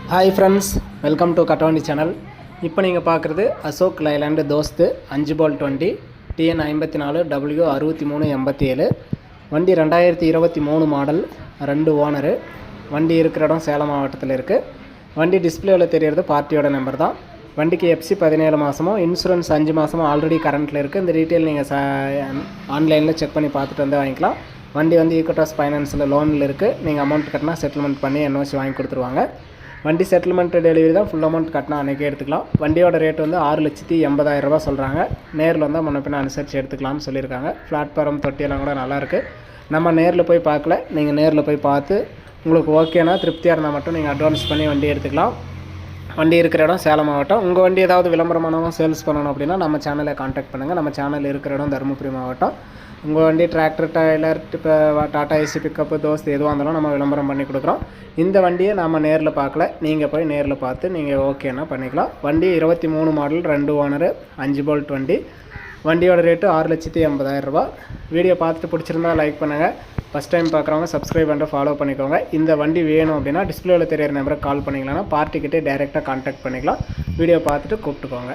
Hi friends, welcome to Kattavandi channel. இப்போ நீங்கள் பார்க்குறது அசோக் லைலாண்டு தோஸ்து 5 பால் 20 TN 54 W6387. வண்டி 2023 மாடல், 2 ஓனரு. வண்டி இருக்கிற இடம் சேலம் மாவட்டத்தில் இருக்குது. வண்டி டிஸ்பிளேவில் தெரியறது பார்ட்டியோட நம்பர் தான். வண்டிக்கு FC 17 மாதமும் இன்சூரன்ஸ் 5 மாதமும் ஆல்ரெடி கரண்ட்டில் இருக்குது. இந்த டீட்டெயில் நீங்கள் ஆன்லைனில் செக் பண்ணி பார்த்துட்டு வந்து வாங்கிக்கலாம். வண்டி வந்து ஈக்விட்டாஸ் ஃபைனான்ஸில் லோனில் இருக்குது. நீங்கள் அமௌண்ட் கட்டினா செட்டில்மெண்ட் பண்ணி NOC வாங்கி கொடுத்துருவாங்க. வண்டி செட்டில்மெண்ட் டெலிவரி தான். ஃபுல் அமௌண்ட் கட்டினா அன்றைக்கே எடுத்துக்கலாம். வண்டியோட ரேட் வந்து 6,80,000 ரூபா சொல்கிறாங்க. நேரில் வந்தால் முன்னப்பின்ன அனுசரித்து எடுத்துக்கலாம்னு சொல்லியிருக்காங்க. பிளாட்ஃபார்ம் தொட்டியெல்லாம் கூட நல்லாயிருக்கு. நம்ம நேரில் போய் பார்க்கல, நீங்கள் நேரில் போய் பார்த்து உங்களுக்கு ஓகேனா திருப்தியாக இருந்தால் மட்டும் நீங்கள் அட்வான்ஸ் பண்ணி வண்டி எடுத்துக்கலாம். வண்டி இருக்கிற இடம் சேலம் மாவட்டம். உங்கள் வண்டி ஏதாவது விளம்பரமானவங்க சேல்ஸ் பண்ணணும் அப்படின்னா நம்ம சேனலை காண்டாக்ட் பண்ணுங்கள். நம்ம சேனல் இருக்கிற இடம் தருமபுரி மாவட்டம். உங்கள் வண்டி டிராக்டர், டைலர், இப்போ டாடா ஏசி, பிக்கப்பு, தோஸ்து எதுவாக இருந்தாலும் நம்ம விளம்பரம் பண்ணி கொடுக்குறோம். இந்த வண்டியை நம்ம நேரில் பார்க்கல, நீங்கள் போய் நேரில் பார்த்து நீங்கள் ஓகேனா பண்ணிக்கலாம். வண்டி 23 மாடல், 2 ஓனரு, 5 பால் 20. வண்டியோட ரேட்டு 6,80,000 ரூபா. வீடியோ பார்த்துட்டு பிடிச்சிருந்தா லைக் பண்ணுங்கள். ஃபஸ்ட் டைம் பார்க்குறவங்க சப்ஸ்கிரைப் பண்ணிட்டு ஃபாலோ பண்ணிக்கோங்க. இந்த வண்டி வேணும் அப்படின்னா டிஸ்பிளேவில் தெரியிற நம்பருக்கு கால் பண்ணிக்கலாம்னா பார்ட்டிக்கிட்டே டைரெக்டாக கான்டாக்ட் பண்ணிக்கலாம். வீடியோ பார்த்துட்டு கூப்பிட்டுக்கோங்க.